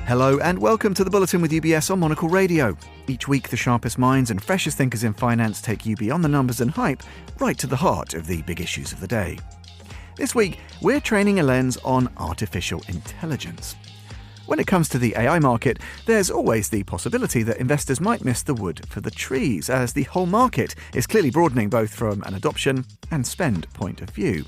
Hello and welcome to the Bulletin with UBS on Monocle Radio. Each week, the sharpest minds and freshest thinkers in finance take you beyond the numbers and hype, right to the heart of the big issues of the day. This week, we're training a lens on artificial intelligence. When it comes to the AI market, there's always the possibility that investors might miss the wood for the trees, as the whole market is clearly broadening both from an adoption and spend point of view.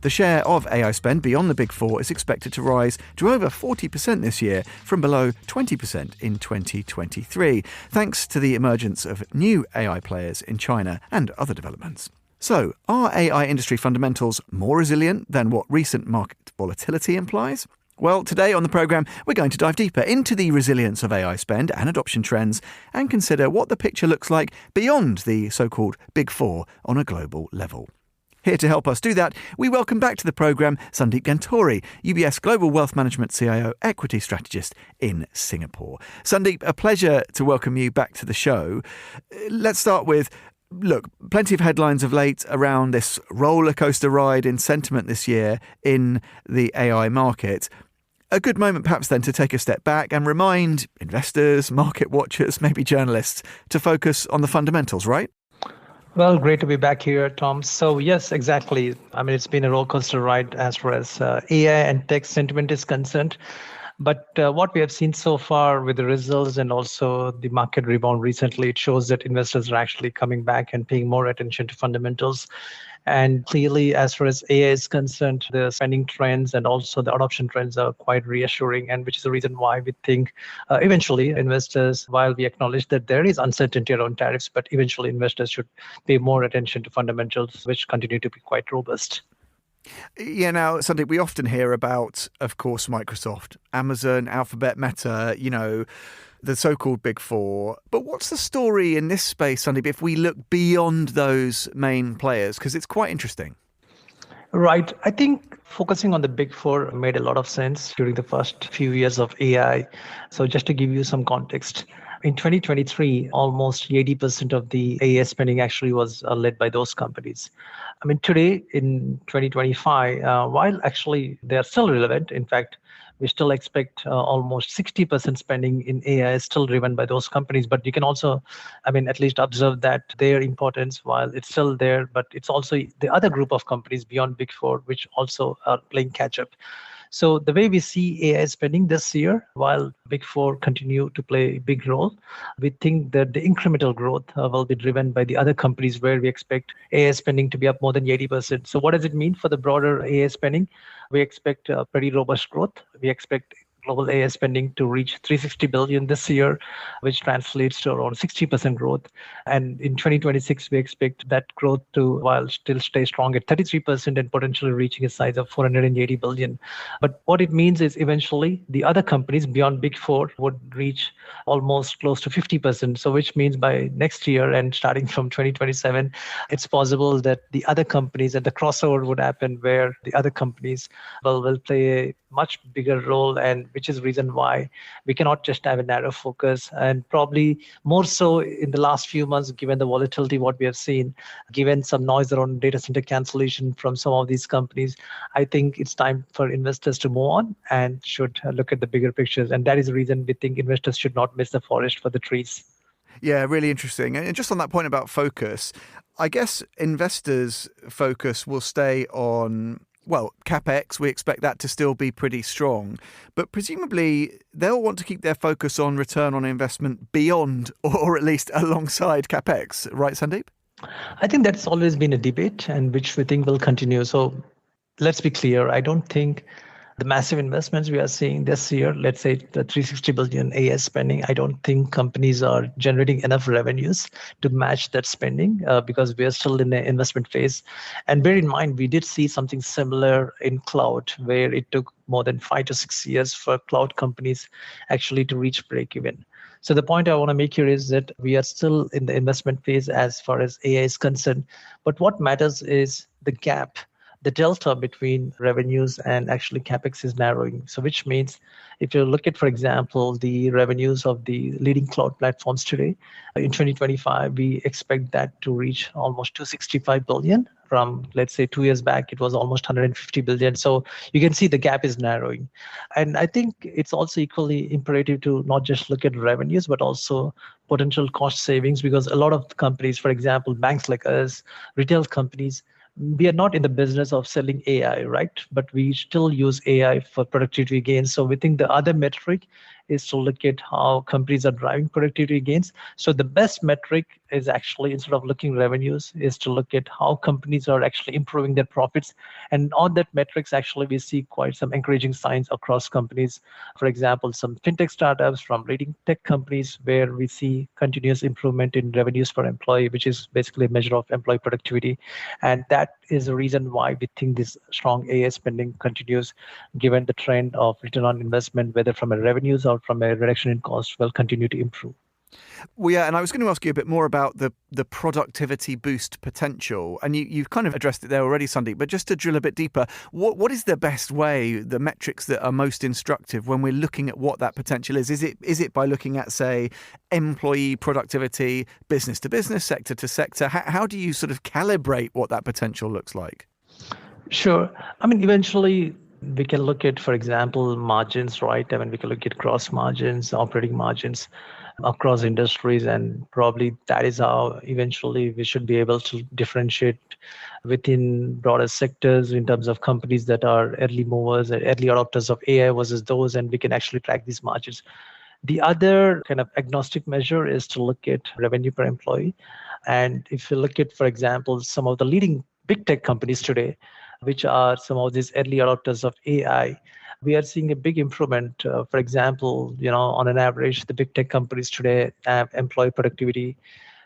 The share of AI spend beyond the Big Four is expected to rise to over 40% this year from below 20% in 2023, thanks to the emergence of new AI players in China and other developments. So, are AI industry fundamentals more resilient than what recent market volatility implies? Well, today on the programme, we're going to dive deeper into the resilience of AI spend and adoption trends and consider what the picture looks like beyond the so-called Big Four on a global level. Here to help us do that, we welcome back to the programme Sundeep Gantori, UBS Global Wealth Management CIO, equity strategist in Singapore. Sundeep, a pleasure to welcome you back to the show. Let's start with, look, plenty of headlines of late around this roller coaster ride in sentiment this year in the AI market. A good moment perhaps then to take a step back and remind investors, market watchers, maybe journalists to focus on the fundamentals, right? Well, great to be back here, Tom. So yes, exactly. I mean, it's been a roller coaster ride as far as AI and tech sentiment is concerned. But what we have seen so far with the results and also the market rebound recently, it shows that investors are actually coming back and paying more attention to fundamentals. And clearly, as far as AI is concerned, the spending trends and also the adoption trends are quite reassuring, and which is the reason why we think eventually investors, while we acknowledge that there is uncertainty around tariffs, but eventually investors should pay more attention to fundamentals, which continue to be quite robust. Yeah, now, Sundeep, we often hear about, of course, Microsoft, Amazon, Alphabet, Meta, the so-called Big Four. But what's the story in this space, Sundeep, if we look beyond those main players? Because it's quite interesting. Right. I think focusing on the Big Four made a lot of sense during the first few years of AI. So just to give you some context, in 2023, almost 80% of the AI spending actually was led by those companies. I mean, today in 2025, while actually they are still relevant, in fact, we still expect almost 60% spending in AI is still driven by those companies. But you can also, at least observe that their importance, while it's still there, but it's also the other group of companies beyond Big Four, which also are playing catch up. So the way we see AI spending this year, while Big Four continue to play a big role, we think that the incremental growth will be driven by the other companies where we expect AI spending to be up more than 80%. So what does it mean for the broader AI spending? We expect pretty robust growth. We expect global AI spending to reach $360 billion this year, which translates to around 60% growth. And in 2026, we expect that growth to, while still stay strong at 33% and potentially reaching a size of $480 billion. But what it means is eventually the other companies beyond Big Four would reach almost close to 50%. So which means by next year and starting from 2027, it's possible that the other companies and the crossover would happen where the other companies will play a much bigger role, and which is the reason why we cannot just have a narrow focus. And probably more so in the last few months, given the volatility, what we have seen, given some noise around data center cancellation from some of these companies, I think it's time for investors to move on and should look at the bigger pictures. And that is the reason we think investors should not miss the forest for the trees. Yeah, really interesting. And just on that point about focus, I guess investors' focus will stay on, well, CapEx. We expect that to still be pretty strong, but presumably they'll want to keep their focus on return on investment beyond, or at least alongside CapEx. Right, Sundeep? I think that's always been a debate, and which we think will continue. So let's be clear. I don't think the massive investments we are seeing this year, let's say the $360 billion AI spending, I don't think companies are generating enough revenues to match that spending because we are still in the investment phase. And bear in mind, we did see something similar in cloud, where it took more than 5 to 6 years for cloud companies actually to reach break even. So the point I want to make here is that we are still in the investment phase as far as AI is concerned. But what matters is the gap the delta between revenues and actually CapEx is narrowing. So which means if you look at, for example, the revenues of the leading cloud platforms today, in 2025, we expect that to reach almost 265 billion. From, let's say, 2 years back, it was almost 150 billion. So you can see the gap is narrowing. And I think it's also equally imperative to not just look at revenues, but also potential cost savings, because a lot of companies, for example, banks like us, retail companies, we are not in the business of selling AI, right? But we still use AI for productivity gains. So we think the other metric is to look at how companies are driving productivity gains. So the best metric is actually, instead of looking revenues, is to look at how companies are actually improving their profits. And on that metrics, actually, we see quite some encouraging signs across companies. For example, some fintech startups from leading tech companies where we see continuous improvement in revenues per employee, which is basically a measure of employee productivity. And that is the reason why we think this strong AI spending continues, given the trend of return on investment, whether from a revenues or from a reduction in cost, will continue to improve. Well, yeah, and I was going to ask you a bit more about the productivity boost potential. And you've kind of addressed it there already, Sundeep, but just to drill a bit deeper, what is the best way, the metrics that are most instructive when we're looking at what that potential is? Is it by looking at, say, employee productivity, business to business, sector to sector? How do you sort of calibrate what that potential looks like? Sure. I mean, eventually, we can look at, for example, margins, right? I mean, we can look at gross margins, operating margins across industries, and probably that is how eventually we should be able to differentiate within broader sectors in terms of companies that are early movers and early adopters of AI versus those, and we can actually track these margins. The other kind of agnostic measure is to look at revenue per employee. And if you look at, for example, some of the leading big tech companies today, which are some of these early adopters of AI, we are seeing a big improvement. For example, on an average, the big tech companies today have employee productivity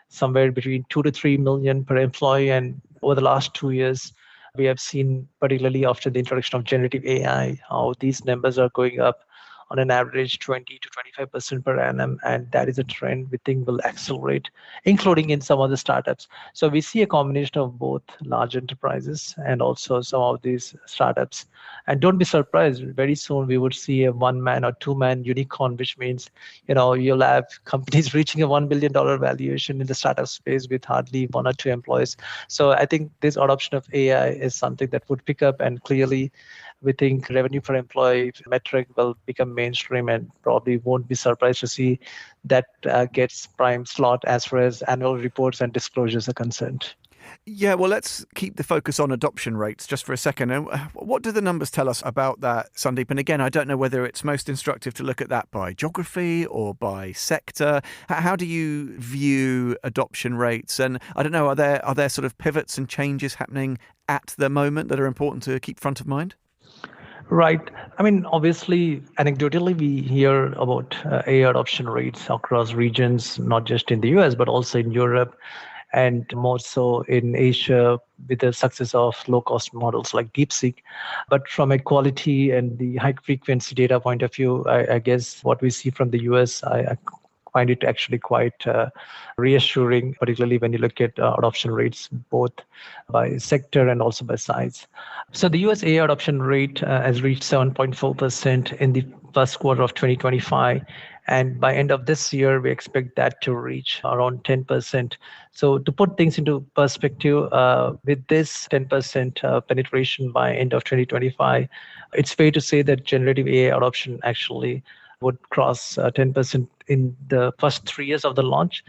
somewhere between 2 to 3 million per employee. And over the last 2 years, we have seen, particularly after the introduction of generative AI, how these numbers are going up on an average 20 to 25% per annum. And that is a trend we think will accelerate, including in some of the startups. So we see a combination of both large enterprises and also some of these startups. And don't be surprised, very soon we would see a 1-man or 2-man unicorn, which means, you'll have companies reaching a $1 billion valuation in the startup space with hardly 1 or 2 employees. So I think this adoption of AI is something that would pick up, and clearly we think revenue per employee metric will become mainstream, and probably won't be surprised to see that gets prime slot as far as annual reports and disclosures are concerned. Yeah, well, let's keep the focus on adoption rates just for a second. And what do the numbers tell us about that, Sundeep? And again, I don't know whether it's most instructive to look at that by geography or by sector. How do you view adoption rates? And I don't know, are there sort of pivots and changes happening at the moment that are important to keep front of mind? Right. I mean, obviously, anecdotally, we hear about AI adoption rates across regions, not just in the US, but also in Europe, and more so in Asia with the success of low-cost models like DeepSeek. But from a quality and the high-frequency data point of view, I guess what we see from the US, I find it actually quite reassuring, particularly when you look at adoption rates, both by sector and also by size. So the US AI adoption rate has reached 7.4% in the first quarter of 2025. And by end of this year, we expect that to reach around 10%. So to put things into perspective, with this 10% penetration by end of 2025, it's fair to say that generative AI adoption actually would cross 10% in the first 3 years of the launch.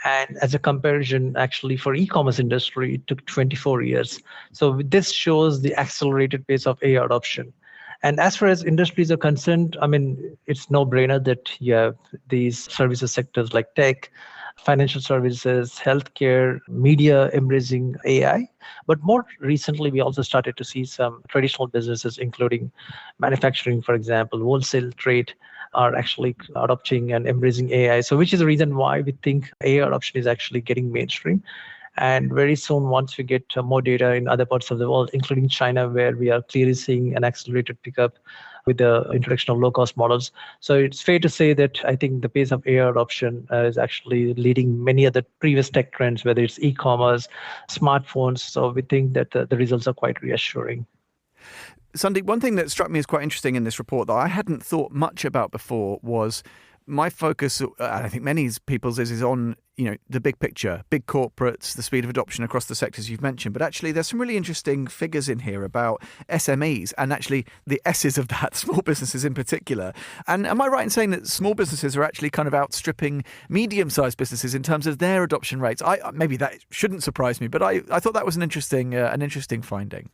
And as a comparison, actually for e-commerce industry, it took 24 years. So this shows the accelerated pace of AI adoption. And as far as industries are concerned, I mean, it's no brainer that you have these services sectors like tech, financial services, healthcare, media embracing AI. But more recently, we also started to see some traditional businesses, including manufacturing, for example, wholesale trade, are actually adopting and embracing AI. So which is the reason why we think AI adoption is actually getting mainstream. And very soon, once we get more data in other parts of the world, including China, where we are clearly seeing an accelerated pickup, with the introduction of low-cost models. So it's fair to say that I think the pace of AI adoption is actually leading many other previous tech trends, whether it's e-commerce, smartphones. So we think that the results are quite reassuring. Sundeep, one thing that struck me as quite interesting in this report that I hadn't thought much about before was my focus, and I think many people's is on, the big picture, big corporates, the speed of adoption across the sectors you've mentioned. But actually, there's some really interesting figures in here about SMEs and actually the S's of that, small businesses in particular. And am I right in saying that small businesses are actually kind of outstripping medium-sized businesses in terms of their adoption rates? Maybe that shouldn't surprise me, but I thought that was an interesting finding.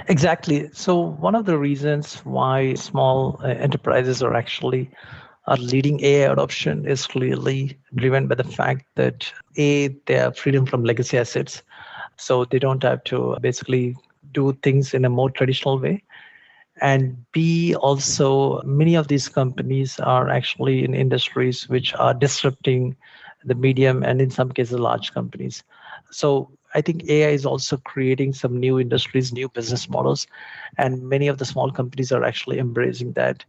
Exactly. So one of the reasons why small enterprises are leading AI adoption is clearly driven by the fact that they have freedom from legacy assets. So they don't have to basically do things in a more traditional way. And B, also, many of these companies are actually in industries which are disrupting the medium and in some cases large companies. So I think AI is also creating some new industries, new business models, and many of the small companies are actually embracing that.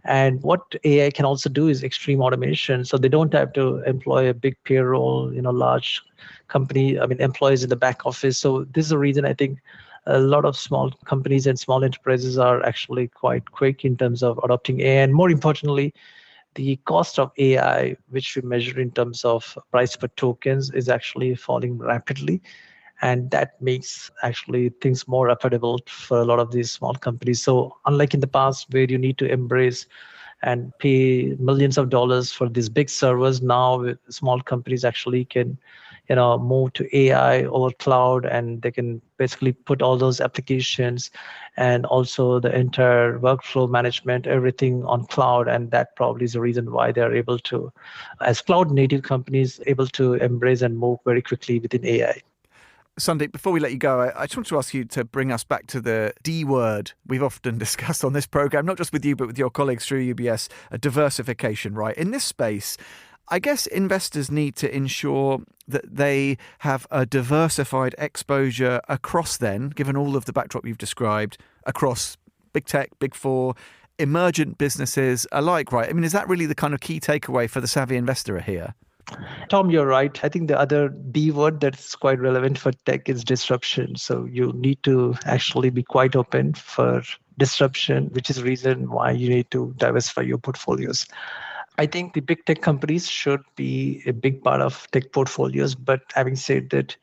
And what AI can also do is extreme automation. So they don't have to employ a big payroll, large company, employees in the back office. So this is the reason I think a lot of small companies and small enterprises are actually quite quick in terms of adopting AI. And more importantly, the cost of AI, which we measure in terms of price per tokens, is actually falling rapidly. And that makes actually things more affordable for a lot of these small companies. So unlike in the past where you need to embrace and pay millions of dollars for these big servers, now small companies actually can move to AI over cloud, and they can basically put all those applications and also the entire workflow management, everything on cloud. And that probably is the reason why they're able to, as cloud native companies, able to embrace and move very quickly within AI. Sundeep, before we let you go, I just want to ask you to bring us back to the D word we've often discussed on this programme, not just with you, but with your colleagues through UBS, diversification, right? In this space, I guess investors need to ensure that they have a diversified exposure across then, given all of the backdrop you've described, across big tech, big four, emergent businesses alike, right? Is that really the kind of key takeaway for the savvy investor here? Tom, you're right. I think the other D word that's quite relevant for tech is disruption. So you need to actually be quite open for disruption, which is the reason why you need to diversify your portfolios. I think the big tech companies should be a big part of tech portfolios. But having said that,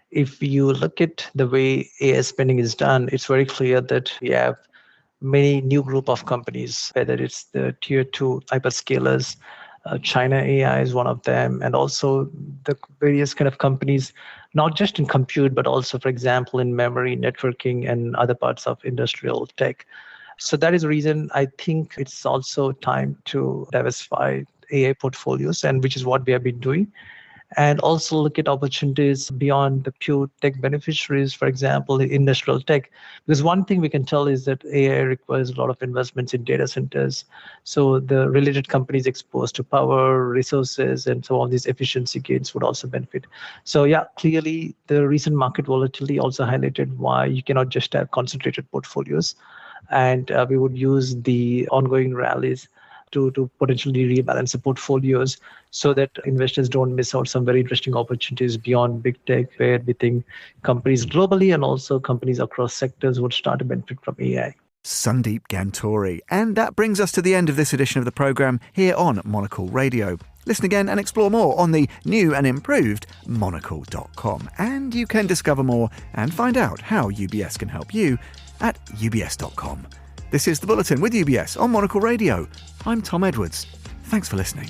if you look at the way AI spending is done, it's very clear that we have many new group of companies, whether it's the tier 2 hyperscalers, China AI is one of them, and also the various kind of companies, not just in compute, but also, for example, in memory, networking, and other parts of industrial tech. So that is the reason I think it's also time to diversify AI portfolios, and which is what we have been doing. And also look at opportunities beyond the pure tech beneficiaries, for example, the industrial tech. Because one thing we can tell is that AI requires a lot of investments in data centers. So the related companies exposed to power, resources, and so all these efficiency gains would also benefit. So yeah, clearly the recent market volatility also highlighted why you cannot just have concentrated portfolios. And we would use the ongoing rallies to potentially rebalance the portfolios so that investors don't miss out some very interesting opportunities beyond big tech, where we think companies globally and also companies across sectors would start to benefit from AI. Sundeep Gantori. And that brings us to the end of this edition of the programme here on Monocle Radio. Listen again and explore more on the new and improved monocle.com. And you can discover more and find out how UBS can help you at ubs.com. This is The Bulletin with UBS on Monocle Radio. I'm Tom Edwards. Thanks for listening.